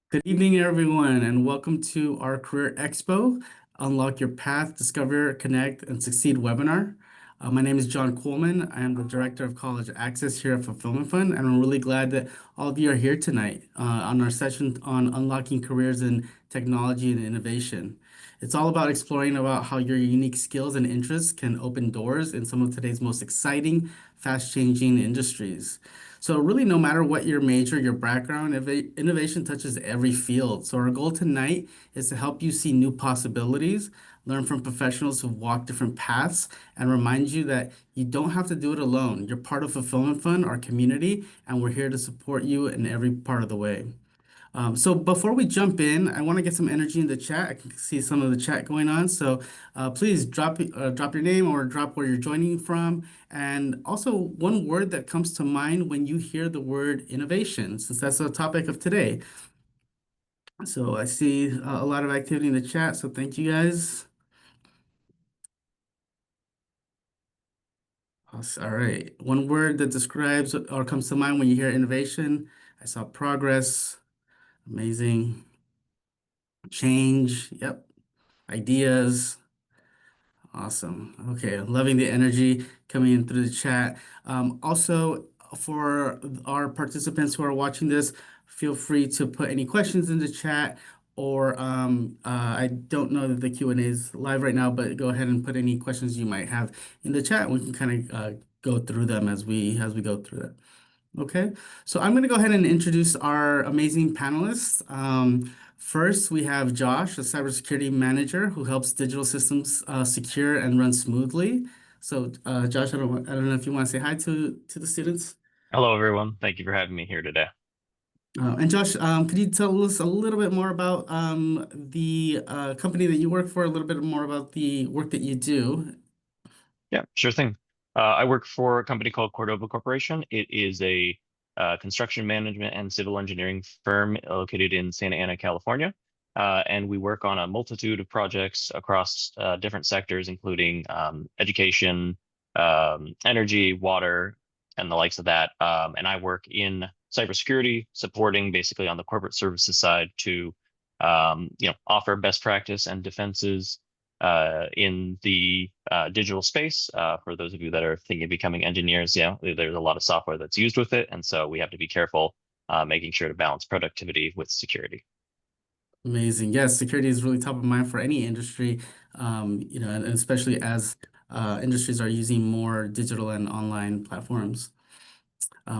Good evening, everyone, and welcome to our Career Expo, Unlock Your Path, Discover, Connect, and Succeed webinar. My name is John Coleman. I am the Director of College Access here at Fulfillment Fund, and I'm really glad that all of you are here tonight on our session on unlocking careers in technology and innovation. It's all about exploring about how your unique skills and interests can open doors in some of today's most exciting, fast-changing industries. So really, no matter what your major, your background, innovation touches every field. So our goal tonight is to help you see new possibilities, learn from professionals who've walked different paths, and remind you that you don't have to do it alone. You're part of Fulfillment Fund, our community, and we're here to support you in every part of the way. So before we jump in, I want to get some energy in the chat. I can see some of the chat going on. So please drop your name or drop where you're joining from. And also one word that comes to mind when you hear the word innovation, since that's the topic of today. So I see a lot of activity in the chat. So thank you guys. All right. One word that describes or comes to mind when you hear innovation. I saw progress, amazing, change. Yep. Ideas. Awesome. Okay, loving the energy coming in through the chat. Also, for our participants who are watching this, feel free to put any questions in the chat, or I don't know that the Q&A is live right now, but go ahead and put any questions you might have in the chat. We can kind of go through them as we go through it. Okay, so I'm going to go ahead and introduce our amazing panelists. First, we have Josh, a cybersecurity manager who helps digital systems secure and run smoothly. So, Josh, I don't know if you want to say hi to the students. Hello, everyone. Thank you for having me here today. And Josh, could you tell us a little bit more about the company that you work for, a little bit more about the work that you do? Yeah, sure thing. I work for a company called Cordova Corporation. It is a construction management and civil engineering firm located in Santa Ana, California. And we work on a multitude of projects across different sectors, including education, energy, water, and the likes of that. And I work in cybersecurity, supporting basically on the corporate services side to offer best practice and defenses in the digital space. For those of you that are thinking of becoming engineers, yeah, there's a lot of software that's used with it, and so we have to be careful making sure to balance productivity with security. Amazing. Yes, security is really top of mind for any industry, and especially as industries are using more digital and online platforms.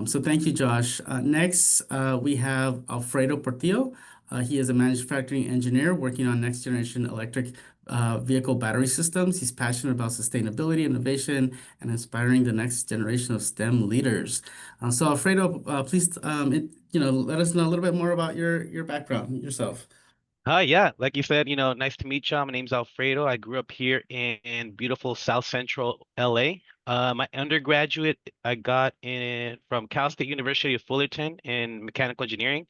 So thank you, Josh. Next, we have Alfredo Portillo. He is a manufacturing engineer working on next generation electric vehicle battery systems. He's passionate about sustainability, innovation, and inspiring the next generation of STEM leaders. So Alfredo, please, let us know a little bit more about your background, yourself. Hi, yeah. Like you said, nice to meet you. My name's Alfredo. I grew up here in beautiful South Central LA. My undergraduate I got in from Cal State University of Fullerton in mechanical engineering.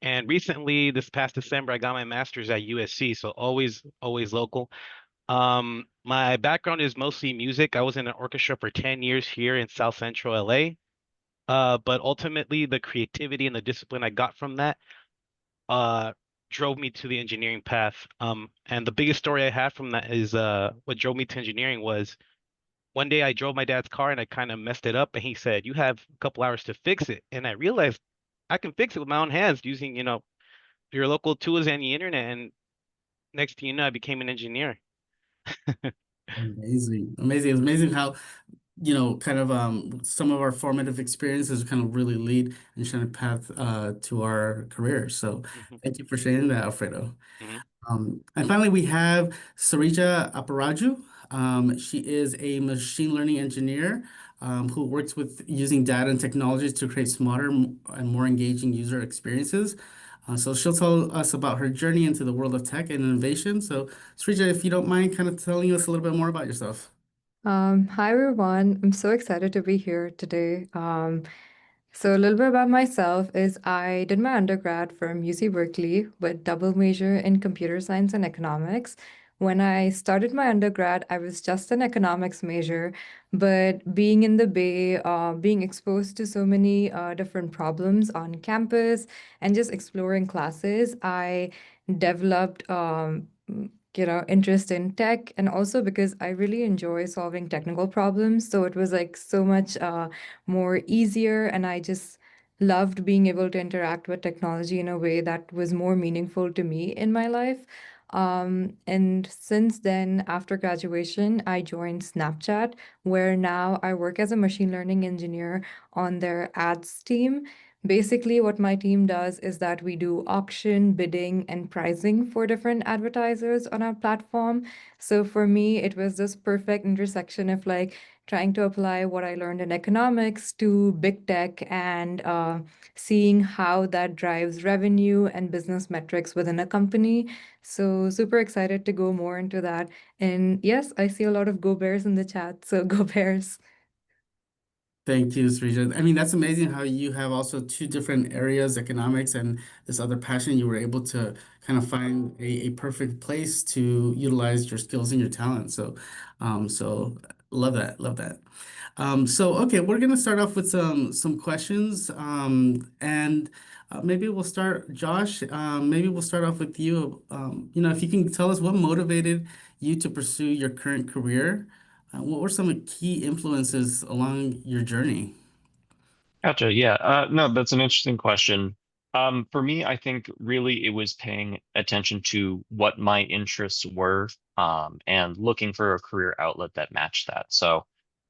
And recently, this past December, I got my master's at USC, so always local. My background is mostly music. I was in an orchestra for 10 years here in South Central LA. But ultimately, the creativity and the discipline I got from that uh drove me to the engineering path. And the biggest story I have from that is what drove me to engineering was one day I drove my dad's car and I kind of messed it up, and he said, "You have a couple hours to fix it." And I realized I can fix it with my own hands using, your local tools and the internet. And next thing you know, I became an engineer. Amazing. Amazing. It's amazing how, kind of some of our formative experiences kind of really lead and shine a path to our careers. So Mhm, thank you for sharing that, Alfredo. mhm. And finally, we have Sarija Aparaju. She is a machine learning engineer who works with using data and technologies to create smarter and more engaging user experiences. So she'll tell us about her journey into the world of tech and innovation. So, Sarija, if you don't mind kind of telling us a little bit more about yourself. Hi everyone. I'm so excited to be here today. So a little bit about myself is I did my undergrad from UC Berkeley with double major in computer science and economics, when I started my undergrad, I was just an economics major, but being in the Bay, being exposed to so many different problems on campus and just exploring classes, I developed interest in tech, and also because I really enjoy solving technical problems. So it was like so much more easier, and I just loved being able to interact with technology in a way that was more meaningful to me in my life. And since then, after graduation, I joined Snapchat, where now I work as a machine learning engineer on their ads team. Basically, what my team does is that we do auction, bidding, and pricing for different advertisers on our platform. So for me, it was this perfect intersection of like trying to apply what I learned in economics to big tech and seeing how that drives revenue and business metrics within a company. So super excited to go more into that. And yes, I see a lot of Go Bears in the chat. So Go Bears. Thank you, Srija. I mean, that's amazing how you have also two different areas, economics and this other passion. You were able to kind of find a perfect place to utilize your skills and your talent. So love that, love that. So okay, we're gonna start off with some questions, and maybe we'll start, Josh. Maybe we'll start off with you. If you can tell us what motivated you to pursue your current career. What were some of the key influences along your journey? Gotcha. Yeah. No, that's an interesting question. For me, I think really it was paying attention to what my interests were, and looking for a career outlet that matched that. So,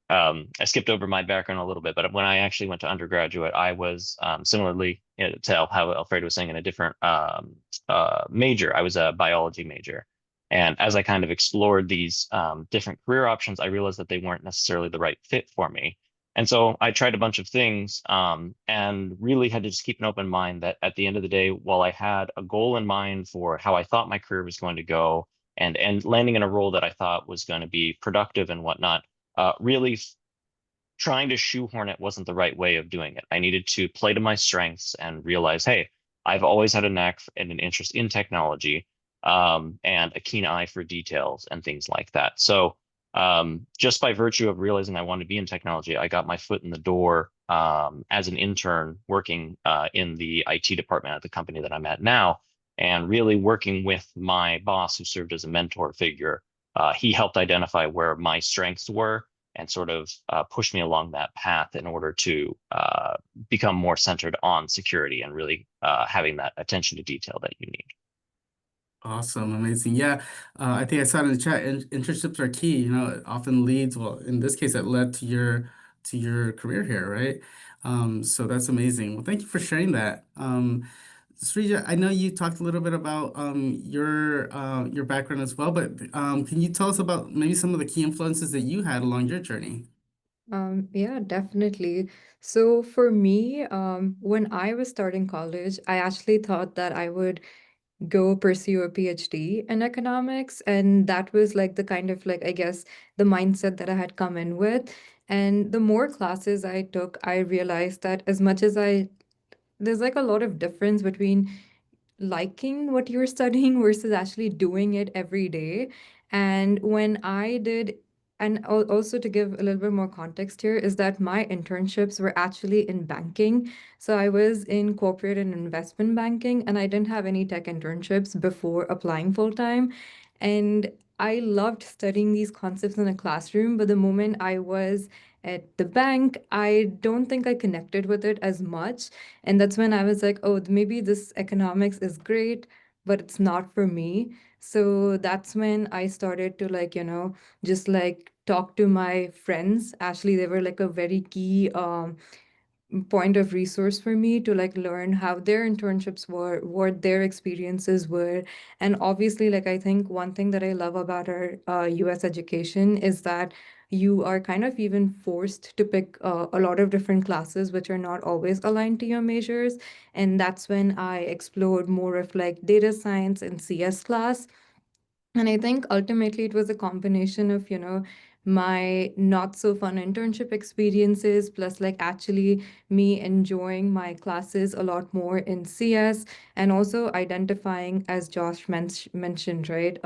I skipped over my background a little bit, but when I actually went to undergraduate, I was similarly, to how Alfredo was saying, in a different major. I was a biology major. And as I kind of explored these different career options, I realized that they weren't necessarily the right fit for me. And so I tried a bunch of things, and really had to just keep an open mind that at the end of the day, while I had a goal in mind for how I thought my career was going to go, and landing in a role that I thought was going to be productive and whatnot, really trying to shoehorn it wasn't the right way of doing it. I needed to play to my strengths and realize, hey, I've always had a knack and an interest in technology, and a keen eye for details and things like that. So, just by virtue of realizing I wanted to be in technology, I got my foot in the door, as an intern working in the IT department at the company that I'm at now, and really working with my boss, who served as a mentor figure. He helped identify where my strengths were and sort of push me along that path in order to become more centered on security and really having that attention to detail that you need. Awesome, amazing. Yeah, I think I saw it in the chat. Internships are key. It often leads, well, in this case, it led to your career here, right? So that's amazing. Well, thank you for sharing that. Srija, I know you talked a little bit about your background as well, but can you tell us about maybe some of the key influences that you had along your journey? Yeah, definitely. So for me, when I was starting college, I actually thought that I would go pursue a PhD in economics. And that was like the kind of like, I guess, the mindset that I had come in with. And the more classes I took, I realized that as much as there's like a lot of difference between liking what you're studying versus actually doing it every day. And when I did, and also to give a little bit more context here, is that my internships were actually in banking. So I was in corporate and investment banking, and I didn't have any tech internships before applying full time. And I loved studying these concepts in a classroom, but the moment I was at the bank, I don't think I connected with it as much. And that's when I was like, oh, maybe this economics is great, but it's not for me. So that's when I started to like, just like talk to my friends. Actually, they were like a very key point of resource for me to like learn how their internships were, what their experiences were. And obviously, like I think one thing that I love about our US education is that you are kind of even forced to pick a lot of different classes which are not always aligned to your majors. And that's when I explored more of like data science and CS class. And I think ultimately it was a combination of, my not so fun internship experiences, plus like actually me enjoying my classes a lot more in CS, and also identifying, as Josh mentioned, right?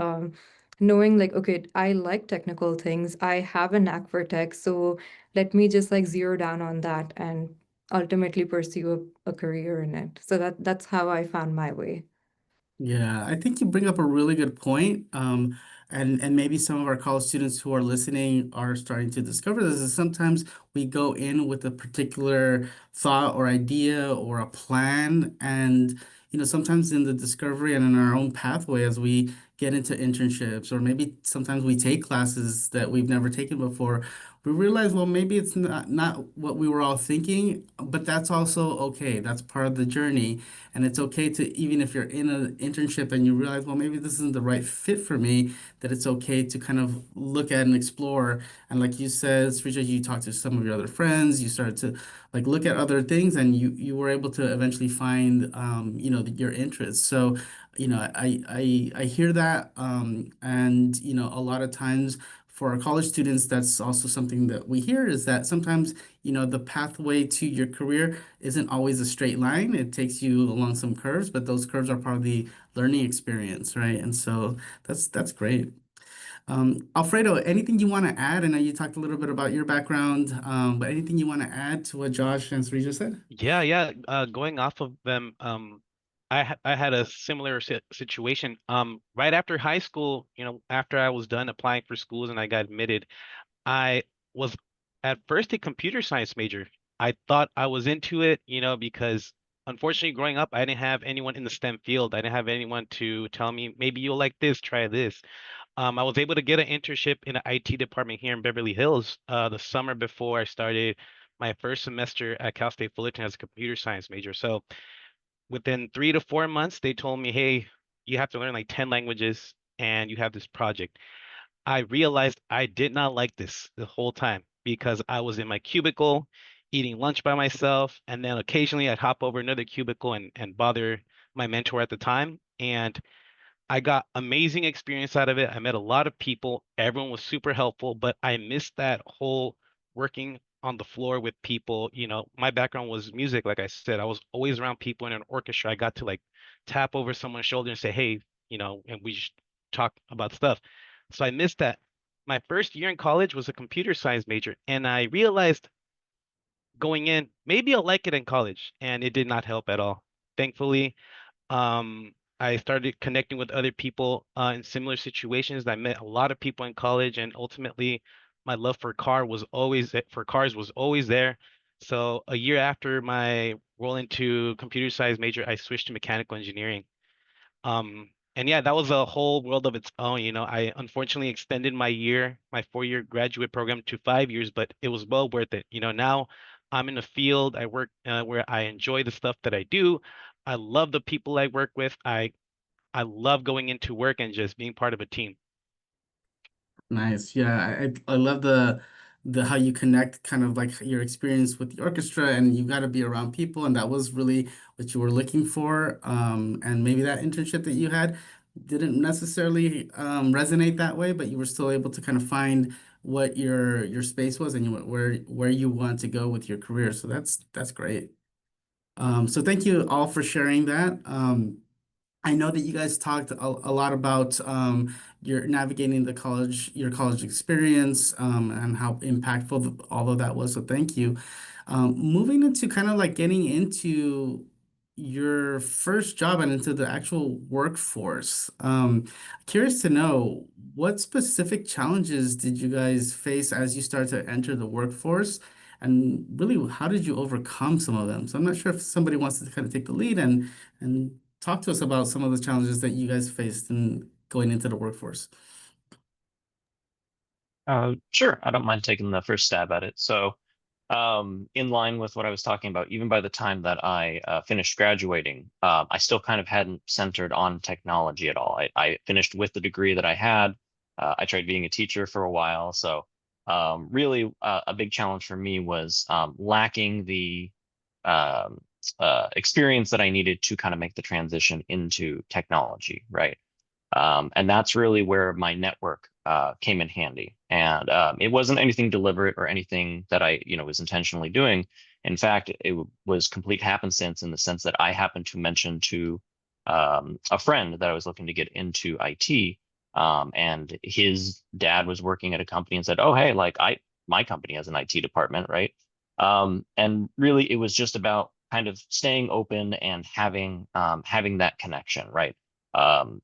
knowing like, okay, I like technical things. I have a knack for tech, so let me just like zero down on that and ultimately pursue a career in it. So that's how I found my way. Yeah, I think you bring up a really good point. And maybe some of our college students who are listening are starting to discover this is sometimes we go in with a particular thought or idea or a plan, and sometimes in the discovery and in our own pathway as we get into internships, or maybe sometimes we take classes that we've never taken before, we realize, well, maybe it's not what we were all thinking, but that's also okay. That's part of the journey. And it's okay to, even if you're in an internship and you realize, well, maybe this isn't the right fit for me, that it's okay to kind of look at and explore. And like you said, Srija, you talked to some of your other friends, you started to like look at other things, and you were able to eventually find, your interests. So, I hear that, and a lot of times for our college students, that's also something that we hear is that sometimes, the pathway to your career isn't always a straight line. It takes you along some curves, but those curves are part of the learning experience, right? And so that's great. Alfredo, anything you want to add? I know you talked a little bit about your background, but anything you want to add to what Josh and Srija said? Yeah, yeah. Going off of them, I had a similar situation. Right after high school, after I was done applying for schools and I got admitted, I was at first a computer science major. I thought I was into it, because unfortunately growing up, I didn't have anyone in the STEM field. I didn't have anyone to tell me, maybe you'll like this, try this. I was able to get an internship in an IT department here in Beverly Hills, the summer before I started my first semester at Cal State Fullerton as a computer science major. So within 3 to 4 months, they told me, hey, you have to learn like 10 languages and you have this project. I realized I did not like this the whole time because I was in my cubicle eating lunch by myself. And then occasionally I'd hop over another cubicle and bother my mentor at the time. And I got amazing experience out of it. I met a lot of people. Everyone was super helpful, but I missed that whole working on the floor with people. My background was music, like I said. I was always around people in an orchestra. I got to like tap over someone's shoulder and say, "Hey," and we just talk about stuff. So I missed that. My first year in college was a computer science major, and I realized going in, maybe I'll like it in college, and it did not help at all. Thankfully, I started connecting with other people in similar situations. I met a lot of people in college, and ultimately, my love for cars was always there. So a year after my roll into computer science major, I switched to mechanical engineering. And yeah, that was a whole world of its own. I unfortunately extended my 4-year graduate program to 5 years, but it was well worth it. Now I'm in a field I work where I enjoy the stuff that I do. I love the people I work with. I love going into work and just being part of a team. Nice. Yeah, I love the how you connect kind of like your experience with the orchestra, and you got to be around people, and that was really what you were looking for. And maybe that internship that you had didn't necessarily resonate that way, but you were still able to kind of find what your space was, and where you want to go with your career. So that's great. So thank you all for sharing that. I know that you guys talked a lot about your navigating your college experience, and how impactful all of that was. So thank you. Moving into kind of like getting into your first job and into the actual workforce. Curious to know what specific challenges did you guys face as you start to enter the workforce? And really, how did you overcome some of them? So I'm not sure if somebody wants to kind of take the lead and talk to us about some of the challenges that you guys faced in going into the workforce. Sure, I don't mind taking the first stab at it. So, in line with what I was talking about, even by the time that I finished graduating, I still kind of hadn't centered on technology at all. I finished with the degree that I had. I tried being a teacher for a while. So, really, a big challenge for me was lacking the um, experience that I needed to kind of make the transition into technology, right? And that's really where my network came in handy. And it wasn't anything deliberate or anything that I, was intentionally doing. In fact, was complete happenstance in the sense that I happened to mention to a friend that I was looking to get into IT. And his dad was working at a company and said, "Oh, hey, like my company has an IT department, right?" And really, it was just about kind of staying open and having that connection, right?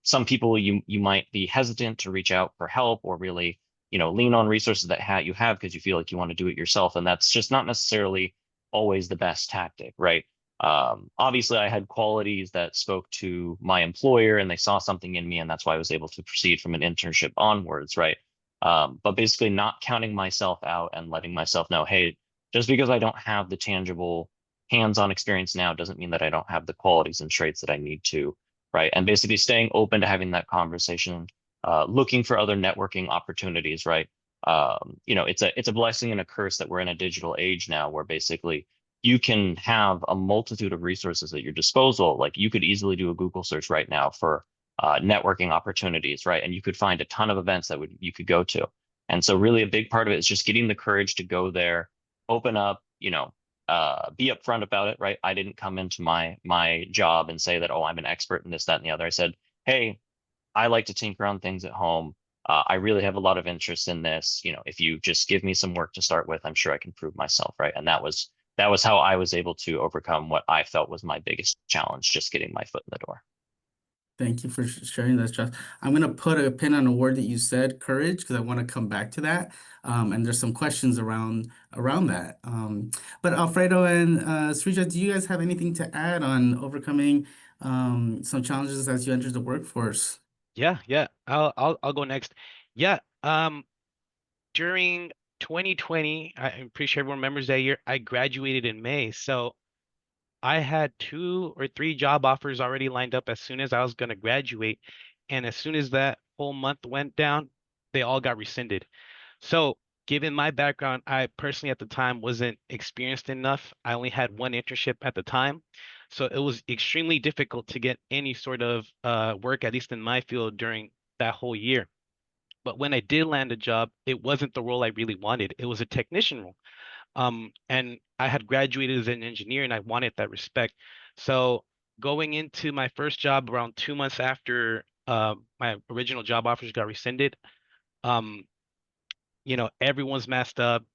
Some people you might be hesitant to reach out for help or really, lean on resources that you have because you feel like you want to do it yourself, and that's just not necessarily always the best tactic, right? Obviously, I had qualities that spoke to my employer and they saw something in me, and that's why I was able to proceed from an internship onwards, right? But basically, not counting myself out and letting myself know, hey, just because I don't have the tangible hands-on experience now doesn't mean that I don't have the qualities and traits that I need to, right? And basically staying open to having that conversation, looking for other networking opportunities, right? It's a blessing and a curse that we're in a digital age now where basically you can have a multitude of resources at your disposal. Like you could easily do a Google search right now for networking opportunities, right? And you could find a ton of events that you could go to. And so really a big part of it is just getting the courage to go there, open up, be upfront about it, right? I didn't come into my job and say that, oh, I'm an expert in this, that, and the other. I said, hey, I like to tinker on things at home. I really have a lot of interest in this. If you just give me some work to start with, I'm sure I can prove myself, right? And that was how I was able to overcome what I felt was my biggest challenge, just getting my foot in the door. Thank you for sharing that, Josh. I'm gonna put a pin on a word that you said, courage, because I want to come back to that. And there's some questions around that. But Alfredo and Srija, do you guys have anything to add on overcoming some challenges as you enter the workforce? Yeah, yeah. I'll go next. Yeah. During 2020, I'm pretty sure everyone remembers that year, I graduated in May. So I had 2 or 3 job offers already lined up as soon as I was going to graduate. And as soon as that whole month went down, they all got rescinded. So, given my background, I personally at the time wasn't experienced enough. I only had one internship at the time. So it was extremely difficult to get any sort of work, at least in my field, during that whole year. But when I did land a job, it wasn't the role I really wanted. It was a technician role. And I had graduated as an engineer and I wanted that respect. So going into my first job around 2 months after my original job offers got rescinded, um, everyone's messed up.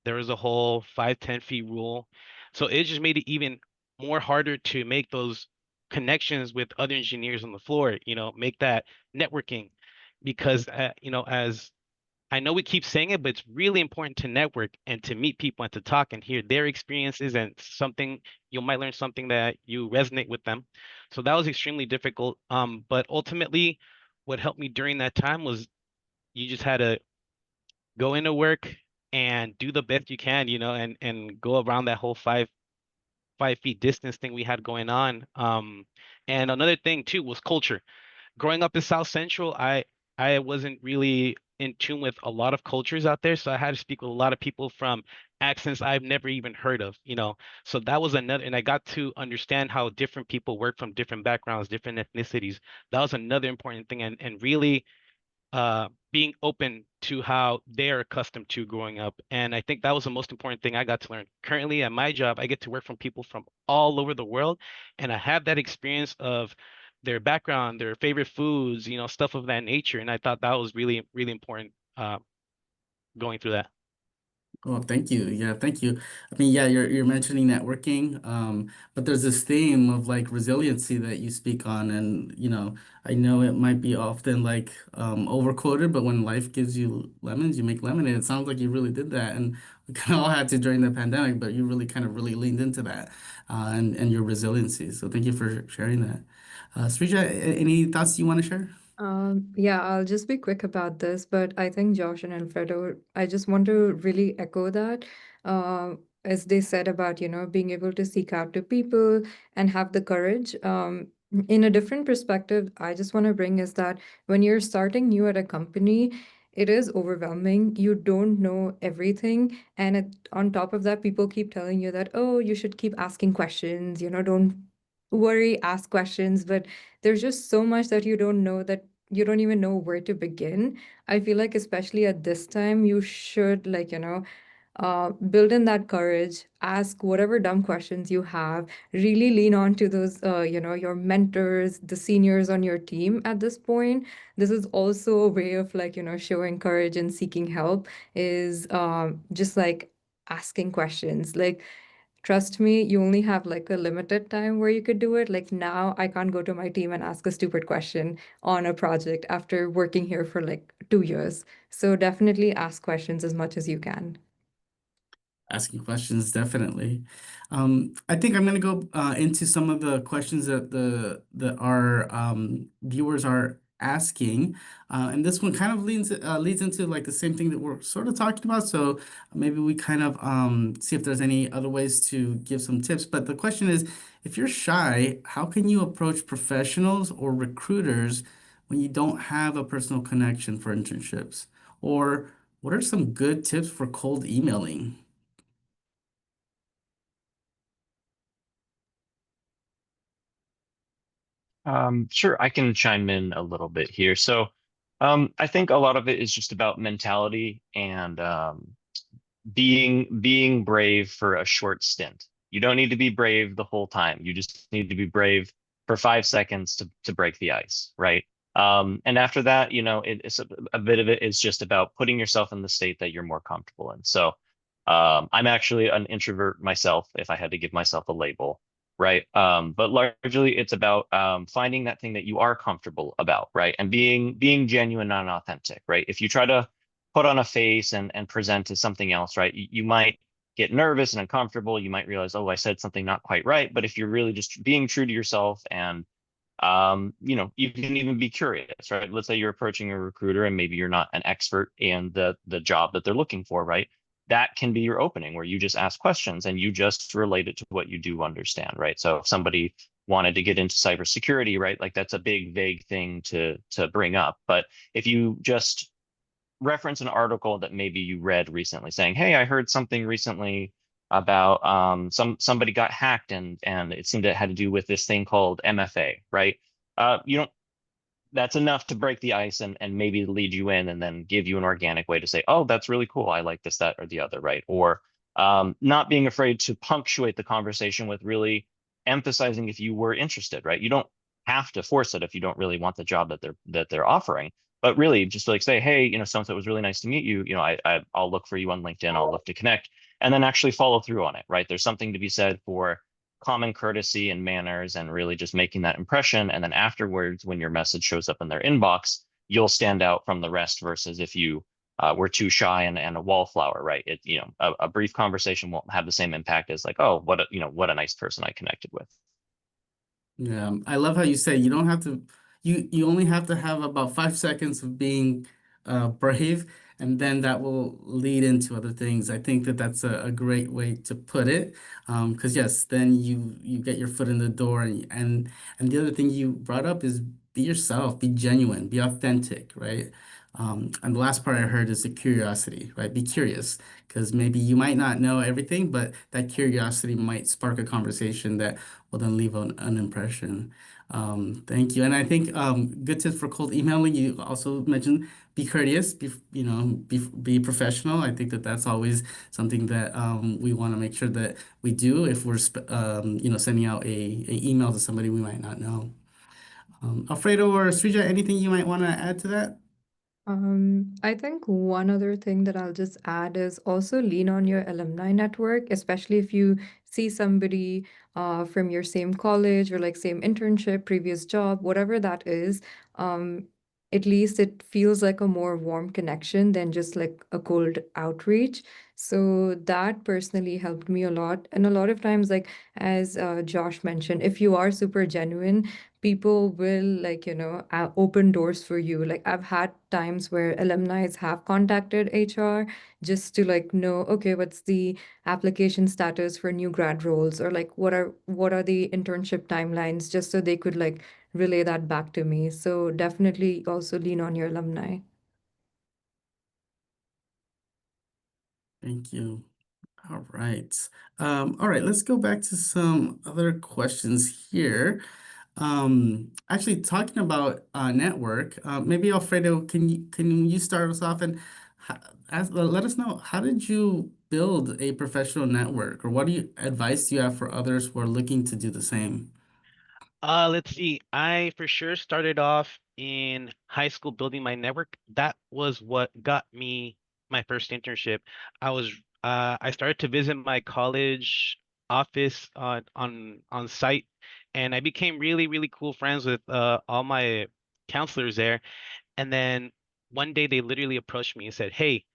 There was a whole 5, 10 feet rule. So it just made it even more harder to make those connections with other engineers on the floor, make that networking because, as I know we keep saying it, but it's really important to network and to meet people and to talk and hear their experiences and something you might learn something that you resonate with them. So that was extremely difficult. But ultimately, what helped me during that time was you just had to go into work and do the best you can, and go around that whole 5 feet distance thing we had going on. And another thing too was culture. Growing up in South Central, I wasn't really in tune with a lot of cultures out there, so I had to speak with a lot of people from accents I've never even heard of. So that was another, and I got to understand how different people work from different backgrounds, different ethnicities. That was another important thing, and really being open to how they're accustomed to growing up. And I think that was the most important thing I got to learn. Currently at my job, I get to work from people from all over the world, and I have that experience of their background, their favorite foods, stuff of that nature. And I thought that was really, really important going through that. Oh, thank you. Yeah, thank you. I mean, yeah, you're mentioning networking, but there's this theme of like resiliency that you speak on, and I know it might be often like overquoted, but when life gives you lemons, you make lemonade. It sounds like you really did that, and we kind of all had to during the pandemic, but you really kind of really leaned into that, and your resiliency. So thank you for sharing that. Srija, any thoughts you want to share? Yeah, I'll just be quick about this, but I think Josh and Alfredo, I just want to really echo that. Uh, as they said about, being able to seek out to people and have the courage. In a different perspective, I just want to bring is that when you're starting new at a company, it is overwhelming. You don't know everything. And on top of that, people keep telling you that, oh, you should keep asking questions, don't worry, ask questions. But there's just so much that you don't know that you don't even know where to begin. I feel like especially at this time, you should build in that courage, ask whatever dumb questions you have, really lean on to those, your mentors, the seniors on your team at this point. This is also a way of like, showing courage and seeking help is just like asking questions. Like, trust me, you only have like a limited time where you could do it. Like now, I can't go to my team and ask a stupid question on a project after working here for like 2 years. So definitely ask questions as much as you can. Asking questions, definitely. I think I'm going to go into some of the questions that that our viewers are asking, and this one kind of leads into like the same thing that we're sort of talking about. So maybe we kind of see if there's any other ways to give some tips. But the question is, if you're shy, how can you approach professionals or recruiters when you don't have a personal connection for internships? Or what are some good tips for cold emailing? Sure, I can chime in a little bit here. So, I think a lot of it is just about mentality and being brave for a short stint. You don't need to be brave the whole time. You just need to be brave for 5 seconds to break the ice, right? And after that, it's a bit of it is just about putting yourself in the state that you're more comfortable in. So, I'm actually an introvert myself, if I had to give myself a label, right? But largely, it's about finding that thing that you are comfortable about, right? And being genuine and authentic, right? If you try to put on a face and present as something else, right? You might get nervous and uncomfortable. You might realize, oh, I said something not quite right. But if you're really just being true to yourself and you can even be curious, right? Let's say you're approaching a recruiter and maybe you're not an expert in the job that they're looking for, right? That can be your opening where you just ask questions and you just relate it to what you do understand, right? So if somebody wanted to get into cybersecurity, right? Like that's a big, vague thing to bring up. But if you just reference an article that maybe you read recently saying, "Hey, I heard something recently about somebody got hacked and it seemed it had to do with this thing called MFA," right? You don't That's enough to break the ice and maybe lead you in and then give you an organic way to say, oh, that's really cool. I like this, that, or the other, right? Or not being afraid to punctuate the conversation with really emphasizing if you were interested, right? You don't have to force it if you don't really want the job that they're offering, but really just like say, hey, so and so, it was really nice to meet you. I'll look for you on LinkedIn. I'll look to connect, and then actually follow through on it, right? There's something to be said for common courtesy and manners and really just making that impression. And then afterwards, when your message shows up in their inbox, you'll stand out from the rest versus if you were too shy and a wallflower, right? A brief conversation won't have the same impact as like, oh, what a nice person I connected with. Yeah, I love how you say you don't have to, you only have to have about 5 seconds of being brave, and then that will lead into other things. I think that that's a great way to put it. Because yes, then you get your foot in the door, and the other thing you brought up is be yourself, be genuine, be authentic, right? And the last part I heard is the curiosity, right? Be curious, because maybe you might not know everything, but that curiosity might spark a conversation that will then leave an impression. Thank you. And I think good tips for cold emailing. You also mentioned be courteous, be professional. I think that that's always something that we want to make sure that we do if we're sending out a email to somebody we might not know. Alfredo or Srija, anything you might want to add to that? I think one other thing that I'll just add is also lean on your alumni network, especially if you see somebody from your same college or like same internship, previous job, whatever that is. Um, at least it feels like a more warm connection than just like a cold outreach. So that personally helped me a lot. And a lot of times, like as Josh mentioned, if you are super genuine, people will like open doors for you. Like I've had times where alumni have contacted HR just to like know, okay, what's the application status for new grad roles, or like what are the internship timelines, just so they could like relay that back to me. So definitely also lean on your alumni. Thank you. All right. All right, let's go back to some other questions here. Actually, talking about network, maybe Alfredo, can you start us off and let us know, how did you build a professional network, or what advice do you have for others who are looking to do the same? Let's see. I for sure started off in high school building my network. That was what got me my first internship. I started to visit my college office on site, and I became really, really cool friends with all my counselors there. And then one day they literally approached me and said, "Hey,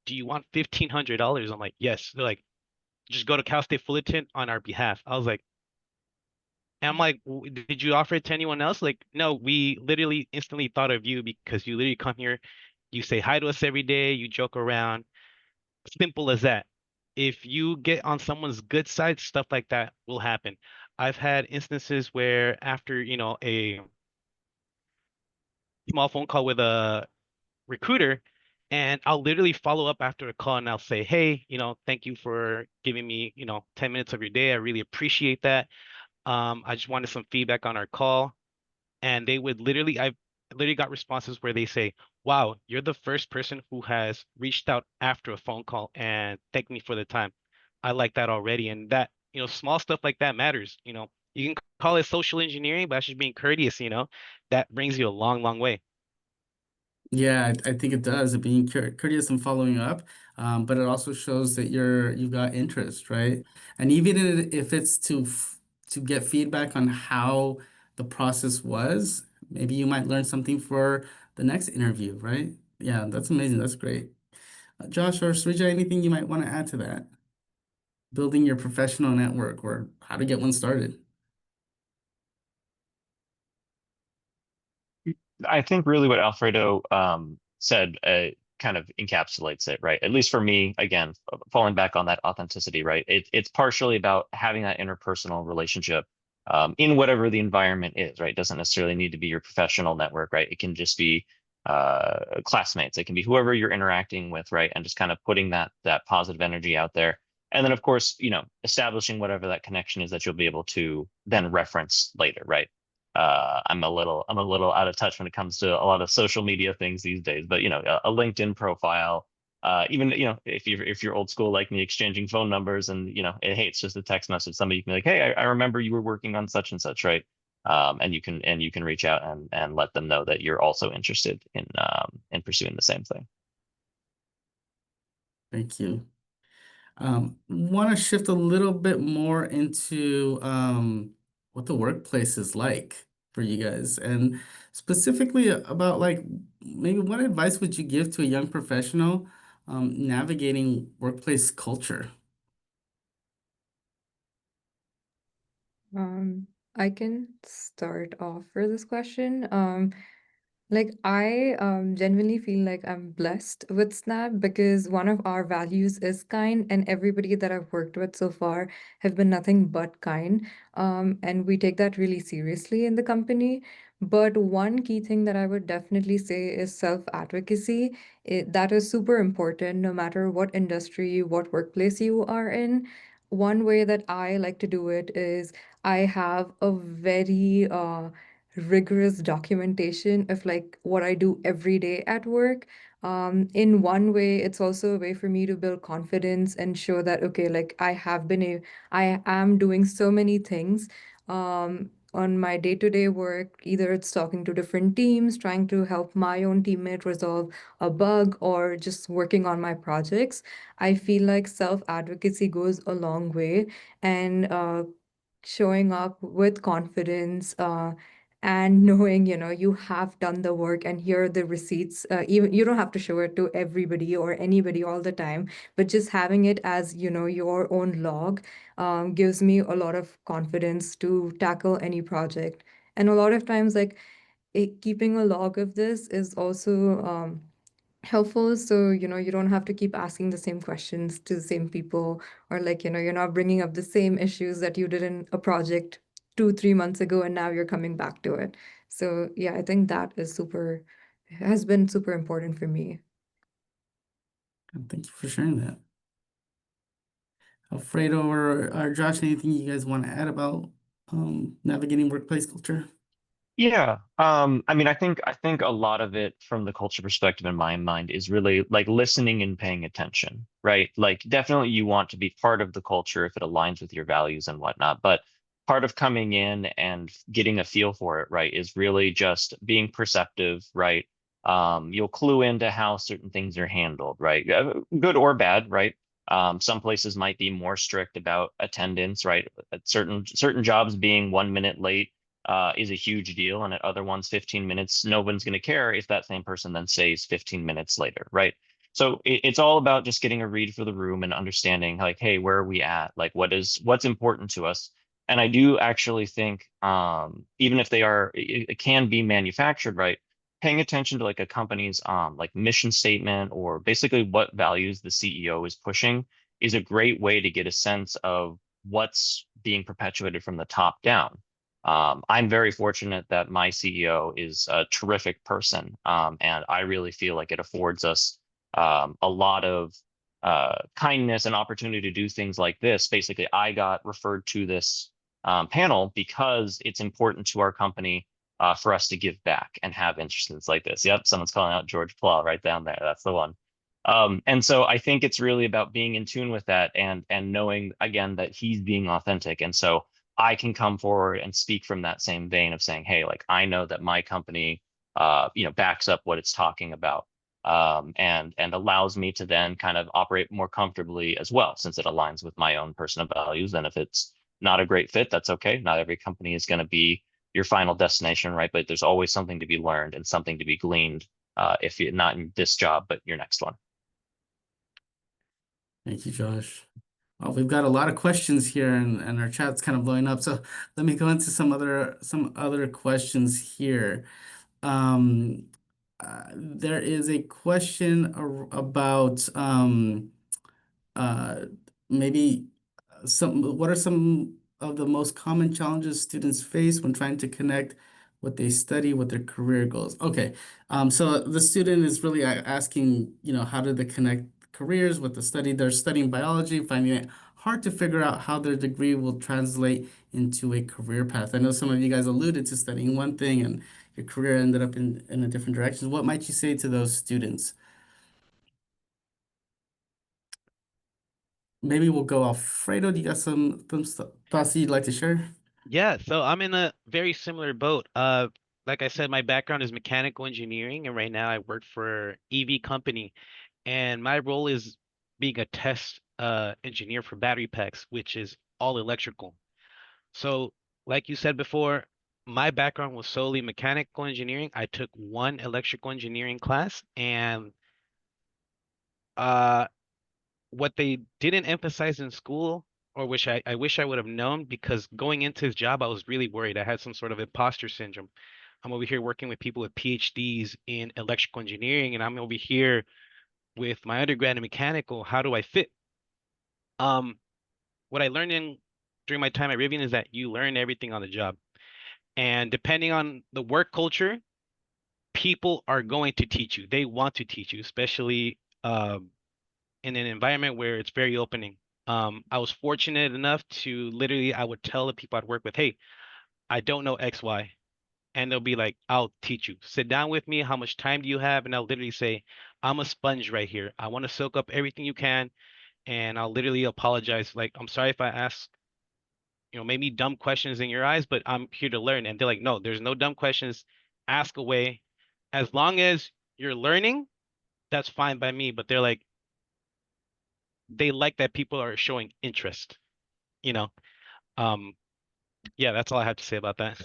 do you want $1,500?" I'm like, "Yes." They're like, "Just go to Cal State Fullerton on our behalf." I was like, and I'm like, Did you offer it to anyone else?" Like, no, we literally instantly thought of you because you literally come here, you say hi to us every day, you joke around. Simple as that. If you get on someone's good side, stuff like that will happen. I've had instances where after, a small phone call with a recruiter, and I'll literally follow up after a call and I'll say, "Hey, thank you for giving me, 10 minutes of your day. I really appreciate that. I just wanted some feedback on our call." And I literally got responses where they say, "Wow, you're the first person who has reached out after a phone call and thanked me for the time. I like that already." And that, small stuff like that matters. You can call it social engineering, but that's just being courteous, that brings you a long, long way. Yeah, I think it does, being courteous and following up. But it also shows that you've got interest, right? And even if it's to get feedback on how the process was, maybe you might learn something for the next interview, right? Yeah, that's amazing. That's great. Josh or Srija, anything you might want to add to that? Building your professional network or how to get one started. I think really what Alfredo said kind of encapsulates it, right? At least for me, again, falling back on that authenticity, right? It's partially about having that interpersonal relationship in whatever the environment is, right? It doesn't necessarily need to be your professional network, right? It can just be classmates. It can be whoever you're interacting with, right? And just kind of putting that positive energy out there. And then, of course, establishing whatever that connection is that you'll be able to then reference later, right? I'm a little out of touch when it comes to a lot of social media things these days, but a LinkedIn profile, even if you're old school like me, exchanging phone numbers and hey, it's just a text message. Somebody can be like, hey, I remember you were working on such and such, right? And you can reach out and let them know that you're also interested in pursuing the same thing. Thank you. Want to shift a little bit more into what the workplace is like for you guys, and specifically about like maybe what advice would you give to a young professional navigating workplace culture? Um, I can start off for this question. Like I genuinely feel like I'm blessed with Snap because one of our values is kind, and everybody that I've worked with so far have been nothing but kind. And we take that really seriously in the company. But one key thing that I would definitely say is self-advocacy. That is super important no matter what industry, what workplace you are in. One way that I like to do it is I have a very rigorous documentation of like what I do every day at work. In one way, it's also a way for me to build confidence and show that, okay, like I am doing so many things on my day-to-day work. Either it's talking to different teams, trying to help my own teammate resolve a bug, or just working on my projects. I feel like self-advocacy goes a long way, and showing up with confidence, and knowing, you have done the work and here are the receipts. Even you don't have to show it to everybody or anybody all the time, but just having it as, your own log, gives me a lot of confidence to tackle any project. And a lot of times, like, keeping a log of this is also helpful, so you don't have to keep asking the same questions to the same people, or like, you're not bringing up the same issues that you did in a project 2 3 months ago and now you're coming back to it. So yeah, I think that has been super important for me. And thank you for sharing that. Alfredo or Josh, anything you guys want to add about navigating workplace culture? Yeah. I mean, I think a lot of it from the culture perspective in my mind is really like listening and paying attention, right? Like definitely you want to be part of the culture if it aligns with your values and whatnot, but part of coming in and getting a feel for it, right, is really just being perceptive, right? You'll clue into how certain things are handled, right? Good or bad, right? Some places might be more strict about attendance, right? At certain jobs being 1 minute late is a huge deal. And at other ones, 15 minutes, no one's going to care if that same person then stays 15 minutes later, right? So it's all about just getting a read for the room and understanding like, hey, where are we at? Like, what's important to us? And I do actually think, even if it can be manufactured, right? Paying attention to like a company's like mission statement or basically what values the CEO is pushing is a great way to get a sense of what's being perpetuated from the top down. I'm very fortunate that my CEO is a terrific person, and I really feel like it affords us a lot of kindness and opportunity to do things like this. Basically, I got referred to this panel because it's important to our company for us to give back and have instances like this. Yep, someone's calling out George Plow right down there. That's the one. And so I think it's really about being in tune with that and knowing again that he's being authentic. And so I can come forward and speak from that same vein of saying, hey, like I know that my company, backs up what it's talking about, and allows me to then kind of operate more comfortably as well, since it aligns with my own personal values. And if it's not a great fit, that's okay. Not every company is going to be your final destination, right? But there's always something to be learned and something to be gleaned, if you're not in this job, but your next one. Thank you, Josh. Well, we've got a lot of questions here and our chat's kind of blowing up. So let me go into some other questions here. Um, there is a question about uh, maybe what are some of the most common challenges students face when trying to connect what they study with their career goals? Okay, so the student is really asking, how do they connect careers with the study? They're studying biology, finding it hard to figure out how their degree will translate into a career path. I know some of you guys alluded to studying one thing and your career ended up in a different direction. What might you say to those students? Maybe we'll go Alfredo. Do you got some thoughts you'd like to share? Yeah, so I'm in a very similar boat. Like I said, my background is mechanical engineering, and right now I work for EV company, and my role is being a test engineer for battery packs, which is all electrical. So, like you said before, my background was solely mechanical engineering. I took one electrical engineering class, and uh, what they didn't emphasize in school, or which I wish I would have known, because going into his job, I was really worried. I had some sort of imposter syndrome. I'm over here working with people with PhDs in electrical engineering, and I'm over here with my undergrad in mechanical. How do I fit? Um, what I learned during my time at Rivian is that you learn everything on the job. And depending on the work culture, people are going to teach you. They want to teach you, especially in an environment where it's very opening. I was fortunate enough to literally, I would tell the people I'd work with, hey, I don't know X, Y. And they'll be like, I'll teach you. Sit down with me. How much time do you have? And I'll literally say, I'm a sponge right here. I want to soak up everything you can. And I'll literally apologize. Like, I'm sorry if I ask, maybe dumb questions in your eyes, but I'm here to learn. And they're like, no, there's no dumb questions. Ask away. As long as you're learning, that's fine by me. But they're like, they like that people are showing interest, you know. Um, yeah, that's all I have to say about that.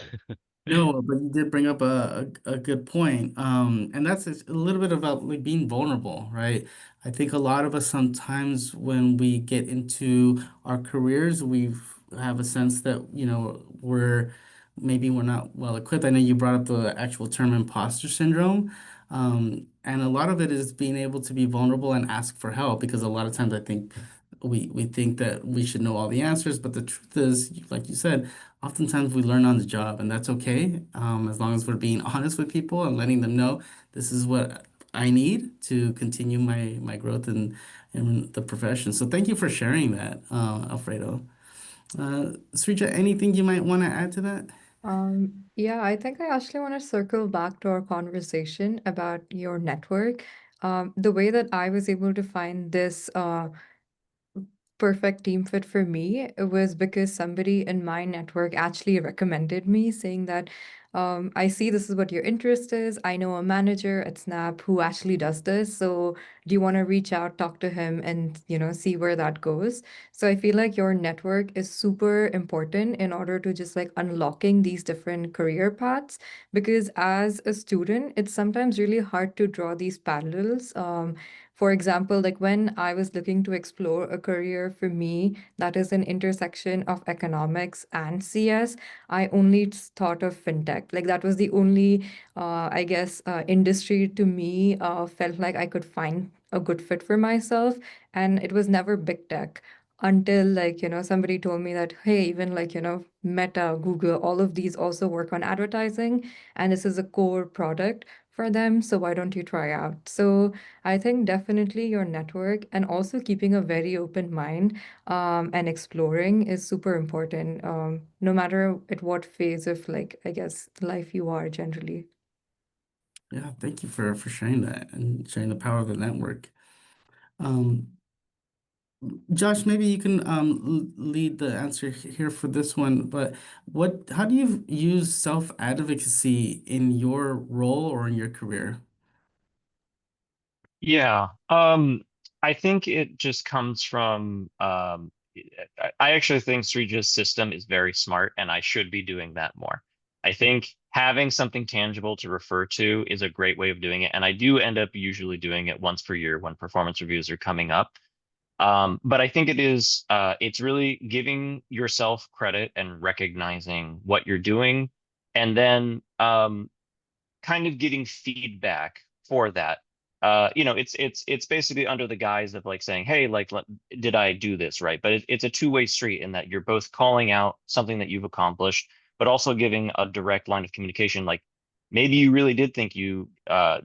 No, but you did bring up a good point. And that's a little bit about like being vulnerable, right? I think a lot of us sometimes when we get into our careers, we have a sense that, maybe we're not well equipped. I know you brought up the actual term imposter syndrome. And a lot of it is being able to be vulnerable and ask for help because a lot of times I think we think that we should know all the answers, but the truth is, like you said, oftentimes we learn on the job, and that's okay, as long as we're being honest with people and letting them know this is what I need to continue my growth in the profession. So thank you for sharing that, Alfredo. Srija, anything you might want to add to that? Yeah, I think I actually want to circle back to our conversation about your network. The way that I was able to find this perfect team fit for me, it was because somebody in my network actually recommended me, saying that I see this is what your interest is. I know a manager at Snap who actually does this. So do you want to reach out, talk to him, and see where that goes? So I feel like your network is super important in order to just like unlocking these different career paths. Because as a student, it's sometimes really hard to draw these parallels. For example, like when I was looking to explore a career for me that is an intersection of economics and CS, I only thought of fintech. Like that was the only, I guess, industry to me felt like I could find a good fit for myself. And it was never big tech until like, somebody told me that, hey, even like, Meta, Google, all of these also work on advertising. And this is a core product for them. So why don't you try out? So I think definitely your network and also keeping a very open mind and exploring is super important, no matter at what phase of like, I guess, life you are generally. Yeah, thank you for sharing that and sharing the power of the network. Um, Josh, maybe you can lead the answer here for this one, but how do you use self-advocacy in your role or in your career? Yeah. I think it just comes from I actually think Srija's system is very smart and I should be doing that more. I think having something tangible to refer to is a great way of doing it. And I do end up usually doing it once per year when performance reviews are coming up. But I think it's really giving yourself credit and recognizing what you're doing, and then kind of getting feedback for that. It's basically under the guise of like saying, hey, like, did I do this right? But it's a two-way street in that you're both calling out something that you've accomplished, but also giving a direct line of communication. Like maybe you really did think you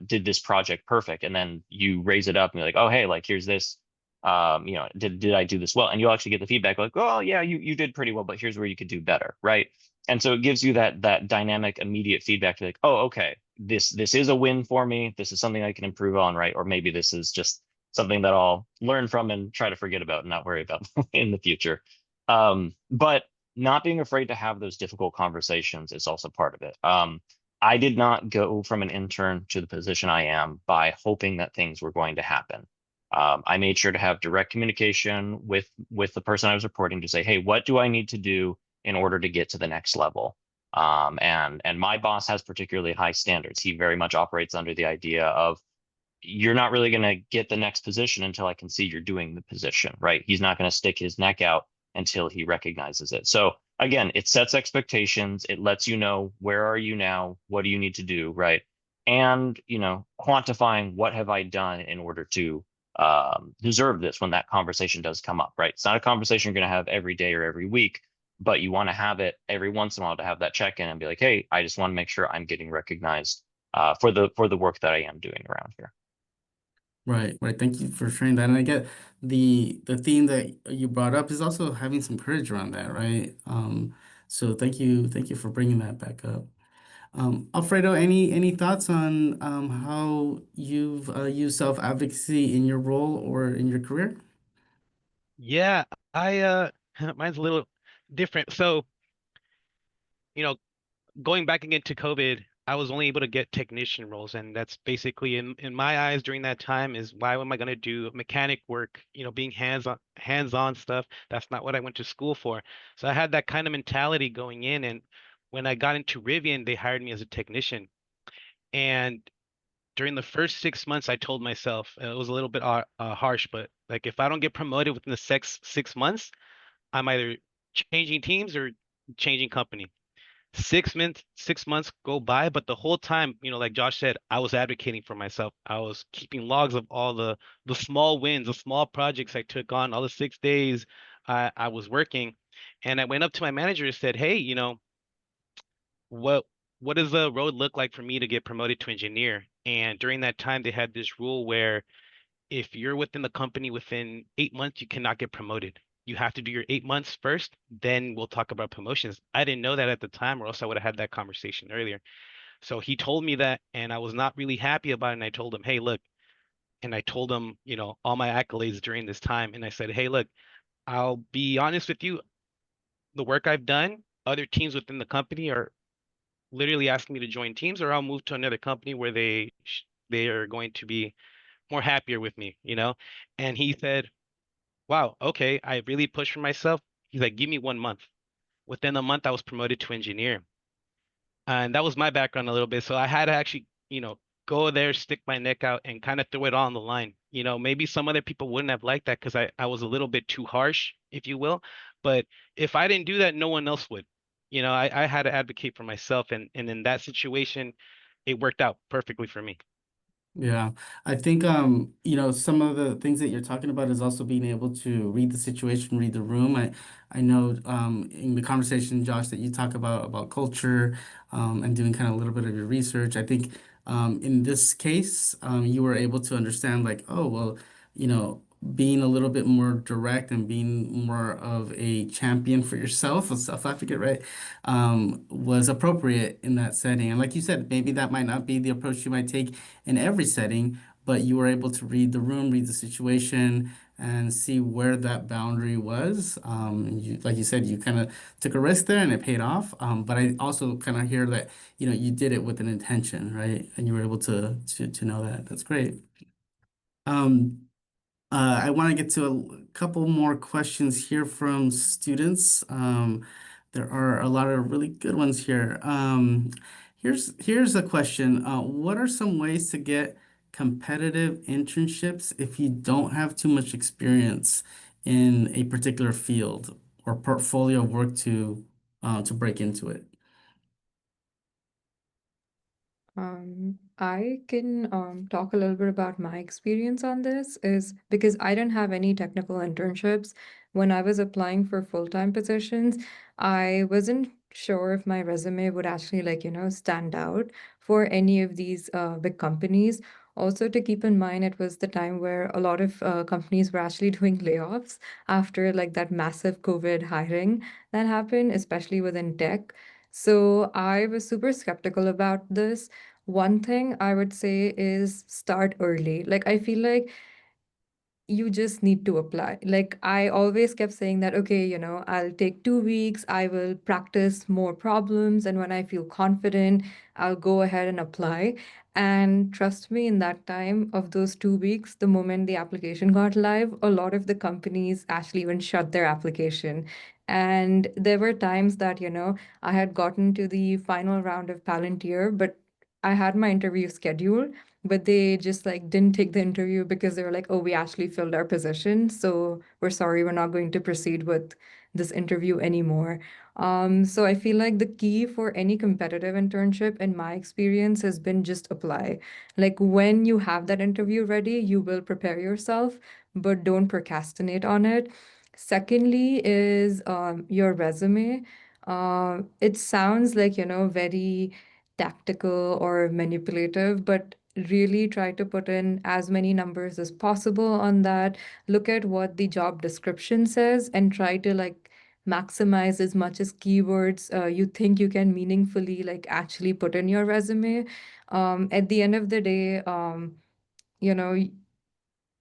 did this project perfect, and then you raise it up and you're like, oh, hey, like here's this. Did I do this well? And you'll actually get the feedback like, oh yeah, you did pretty well, but here's where you could do better, right? And so it gives you that dynamic immediate feedback to like, oh, okay, this is a win for me. This is something I can improve on, right? Or maybe this is just something that I'll learn from and try to forget about and not worry about in the future. But not being afraid to have those difficult conversations is also part of it. I did not go from an intern to the position I am by hoping that things were going to happen. I made sure to have direct communication with the person I was reporting to say, hey, what do I need to do in order to get to the next level? And my boss has particularly high standards. He very much operates under the idea of you're not really going to get the next position until I can see you're doing the position, right? He's not going to stick his neck out until he recognizes it. So again, it sets expectations. It lets you know where are you now? What do you need to do, right? And quantifying what have I done in order to deserve this when that conversation does come up, right? It's not a conversation you're going to have every day or every week, but you want to have it every once in a while to have that check in and be like, hey, I just want to make sure I'm getting recognized for the work that I am doing around here. Right, right. Thank you for sharing that. And I get the theme that you brought up is also having some courage around that, right? So thank you for bringing that back up. Alfredo, any thoughts on how you've used self-advocacy in your role or in your career? Yeah, I mine's a little different. So, you know, going back again to COVID, I was only able to get technician roles, and that's basically in my eyes during that time is why am I going to do mechanic work, being hands-on stuff. That's not what I went to school for. So I had that kind of mentality going in, and when I got into Rivian, they hired me as a technician. And during the first 6 months, I told myself it was a little bit harsh, but like if I don't get promoted within the 6 months, I'm either changing teams or changing company. 6 months go by, but the whole time, like Josh said, I was advocating for myself. I was keeping logs of all the small wins, the small projects I took on, all the 6 days I was working. And I went up to my manager and said, hey, what what does the road look like for me to get promoted to engineer? And during that time, they had this rule where if you're within the company within 8 months, you cannot get promoted. you have to do your 8 months first, then we'll talk about promotions. I didn't know that at the time, or else I would have had that conversation earlier. So he told me that, and I was not really happy about it. And I told him, hey, look, and I told him, all my accolades during this time. And I said, hey, look, I'll be honest with you, the work I've done, other teams within the company are literally asking me to join teams, or I'll move to another company where they are going to be more happier with me. And he said, wow, okay, I really pushed for myself. He's like, give me 1 month. Within a month, I was promoted to engineer. And that was my background a little bit. So I had to actually, go there, stick my neck out, and kind of throw it all on the line. Maybe some other people wouldn't have liked that because I was a little bit too harsh, if you will. But if I didn't do that, no one else would. I had to advocate for myself. And in that situation, it worked out perfectly for me. Yeah, I think some of the things that you're talking about is also being able to read the situation, read the room. I know in the conversation, Josh, that you talk about culture and doing kind of a little bit of your research. I think in this case, you were able to understand like, oh, well, being a little bit more direct and being more of a champion for yourself, a self-advocate, right, was appropriate in that setting. And like you said, maybe that might not be the approach you might take in every setting, but you were able to read the room, read the situation, and see where that boundary was. Like you said, you kind of took a risk there and it paid off. But I also kind of hear that, you did it with an intention, right? And you were able to know that. That's great. Um, I want to get to a couple more questions here from students. There are a lot of really good ones here. Here's a question. What are some ways to get competitive internships if you don't have too much experience in a particular field or portfolio of work to break into it? I can talk a little bit about my experience on this is because I didn't have any technical internships when I was applying for full-time positions. I wasn't sure if my resume would actually stand out for any of these big companies. Also, to keep in mind, it was the time where a lot of companies were actually doing layoffs after like that massive COVID hiring that happened, especially within tech. So I was super skeptical about this. One thing I would say is start early. Like, I feel like you just need to apply. Like, I always kept saying that, okay, I'll take 2 weeks, I will practice more problems, and when I feel confident, I'll go ahead and apply. And trust me, in that time of those 2 weeks, the moment the application got live, a lot of the companies actually even shut their application. And there were times that, I had gotten to the final round of Palantir, but I had my interview scheduled, but they just like didn't take the interview because they were like, oh, we actually filled our position, so we're sorry, we're not going to proceed with this interview anymore. So I feel like the key for any competitive internship in my experience has been just apply. Like when you have that interview ready, you will prepare yourself, but don't procrastinate on it. Secondly is your resume. It sounds like, very tactical or manipulative, but really try to put in as many numbers as possible on that. Look at what the job description says and try to like maximize as much as keywords you think you can meaningfully like actually put in your resume. At the end of the day, you know,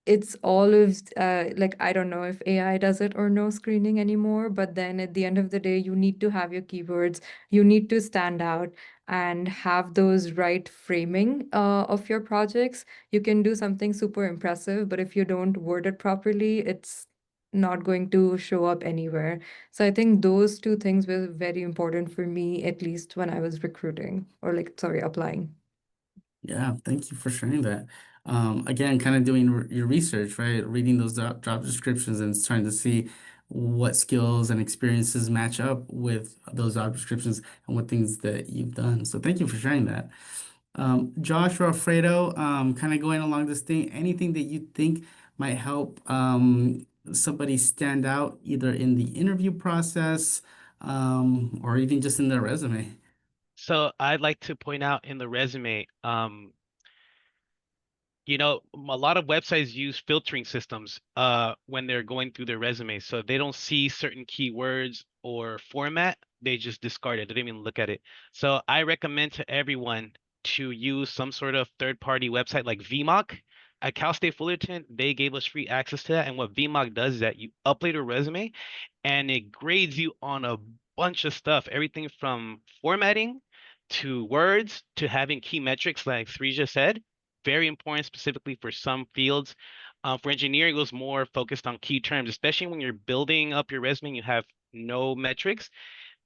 it's all of like I don't know if AI does it or no screening anymore, but then at the end of the day, you need to have your keywords, you need to stand out and have those right framing of your projects. You can do something super impressive, but if you don't word it properly, it's not going to show up anywhere. So I think those two things were very important for me, at least when I was recruiting or like, sorry, applying. Yeah, thank you for sharing that. Again, kind of doing your research, right? Reading those job descriptions and trying to see what skills and experiences match up with those job descriptions and what things that you've done. So thank you for sharing that. Josh or Alfredo, kind of going along this thing, anything that you think might help somebody stand out either in the interview process or even just in their resume? So I'd like to point out in the resume, A lot of websites use filtering systems when they're going through their resumes. So if they don't see certain keywords or format, they just discard it. They don't even look at it. So I recommend to everyone to use some sort of third-party website like VMock. At Cal State Fullerton, they gave us free access to that. And what VMock does is that you upload a resume and it grades you on a bunch of stuff, everything from formatting to words to having key metrics like Srija said, very important specifically for some fields. For engineering, it was more focused on key terms, especially when you're building up your resume and you have no metrics.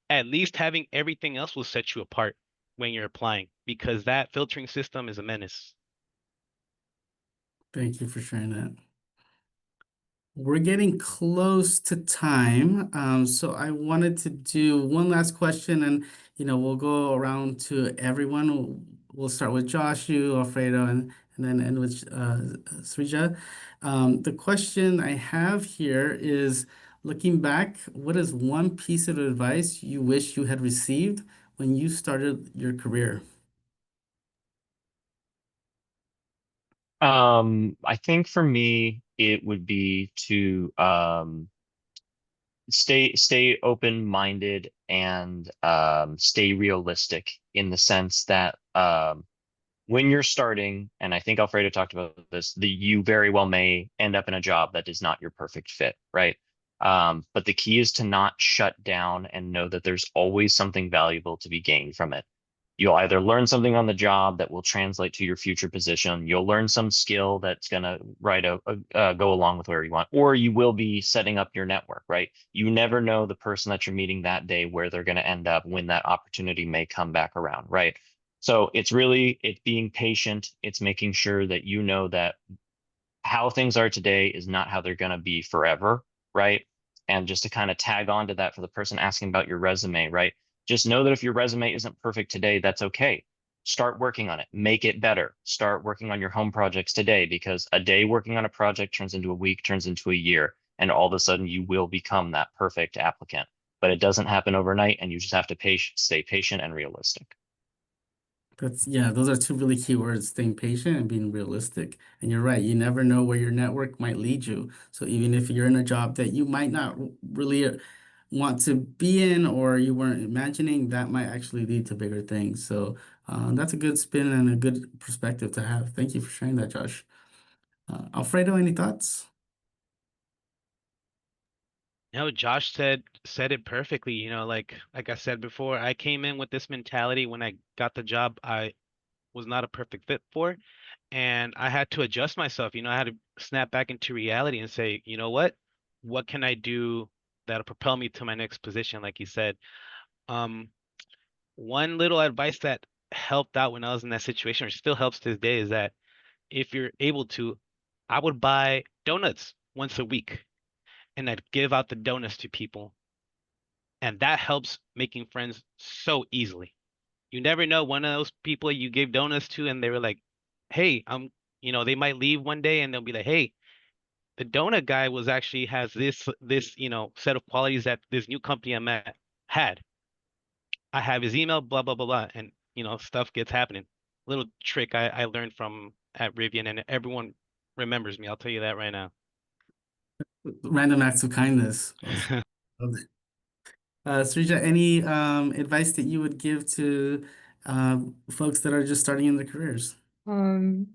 At least having everything else will set you apart when you're applying because that filtering system is a menace. Thank you for sharing that. We're getting close to time, so I wanted to do one last question, and we'll go around to everyone. We'll start with Josh, you, Alfredo, and then end with Srija. The question I have here is, looking back, what is one piece of advice you wish you had received when you started your career? I think for me, it would be to stay open-minded and stay realistic in the sense that when you're starting, and I think Alfredo talked about this, you very well may end up in a job that is not your perfect fit, right? But the key is to not shut down and know that there's always something valuable to be gained from it. You'll either learn something on the job that will translate to your future position. You'll learn some skill that's going to go along with where you want, or you will be setting up your network, right? You never know the person that you're meeting that day where they're going to end up when that opportunity may come back around, right? So it's being patient. It's making sure that you know that how things are today is not how they're going to be forever, right? And just to kind of tag on to that for the person asking about your resume, right? Just know that if your resume isn't perfect today, that's okay. Start working on it, make it better. Start working on your home projects today because a day working on a project turns into a week, turns into a year, and all of a sudden you will become that perfect applicant. But it doesn't happen overnight, and you just have to stay patient and realistic. Yeah, those are two really key words, staying patient and being realistic. And you're right, you never know where your network might lead you. So even if you're in a job that you might not really want to be in or you weren't imagining, that might actually lead to bigger things. So that's a good spin and a good perspective to have. Thank you for sharing that, Josh. Alfredo, any thoughts? Josh said it perfectly. Like I said before, I came in with this mentality when I got the job I was not a perfect fit for, and I had to adjust myself. I had to snap back into reality and say, you know what? What can I do that'll propel me to my next position, like you said. Um, One little advice that helped out when I was in that situation, or still helps to this day, is that if you're able to, I would buy donuts once a week and I'd give out the donuts to people. And that helps making friends so easily. You never know one of those people you gave donuts to and they were like, hey, they might leave one day and they'll be like, hey, the donut guy was actually has this set of qualities that this new company I'm at had. I have his email, blah, blah, blah, blah. And, stuff gets happening. Little trick I learned from at Rivian, and everyone remembers me. I'll tell you that right now. Random acts of kindness. Srija, any advice that you would give to folks that are just starting in their careers? Um,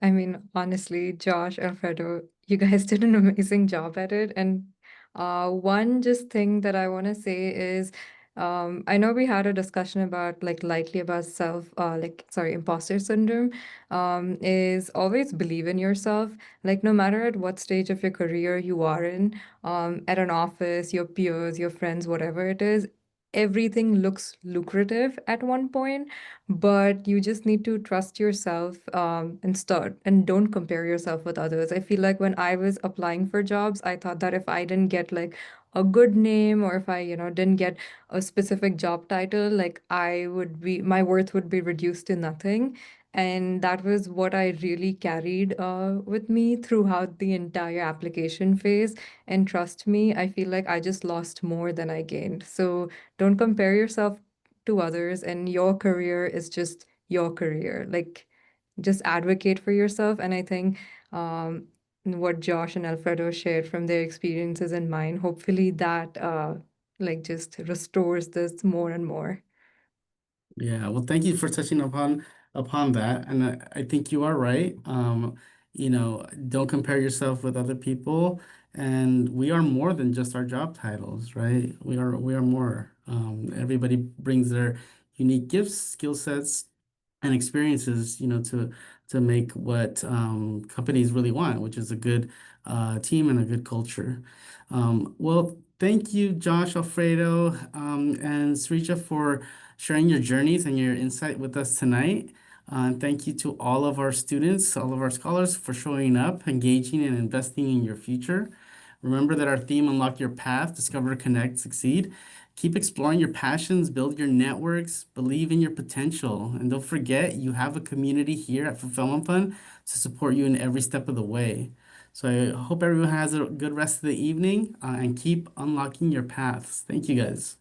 I mean, honestly, Josh, Alfredo, you guys did an amazing job at it. And one just thing that I want to say is, I know we had a discussion about like lightly about imposter syndrome. Is always believe in yourself. Like no matter at what stage of your career you are in, at an office, your peers, your friends, whatever it is, everything looks lucrative at one point, but you just need to trust yourself, and start and don't compare yourself with others. I feel like when I was applying for jobs, I thought that if I didn't get like a good name, or if I didn't get a specific job title, like my worth would be reduced to nothing. And that was what I really carried with me throughout the entire application phase. And trust me, I feel like I just lost more than I gained. So don't compare yourself to others, and your career is just your career. Like just advocate for yourself. And I think what Josh and Alfredo shared from their experiences and mine, hopefully that like just restores this more and more. Yeah, well, thank you for touching upon that, and I think you are right. Don't compare yourself with other people, and we are more than just our job titles, right? We are more. Everybody brings their unique gifts, skill sets, and experiences, to make what companies really want, which is a good team and a good culture. Well, thank you, Josh, Alfredo, and Srija for sharing your journeys and your insight with us tonight. And thank you to all of our students, all of our scholars for showing up, engaging, and investing in your future. Remember that our theme, Unlock Your Path, Discover, Connect, Succeed. Keep exploring your passions, build your networks, believe in your potential. And don't forget, you have a community here at Fulfillment Fund to support you in every step of the way. So I hope everyone has a good rest of the evening and keep unlocking your paths. Thank you guys.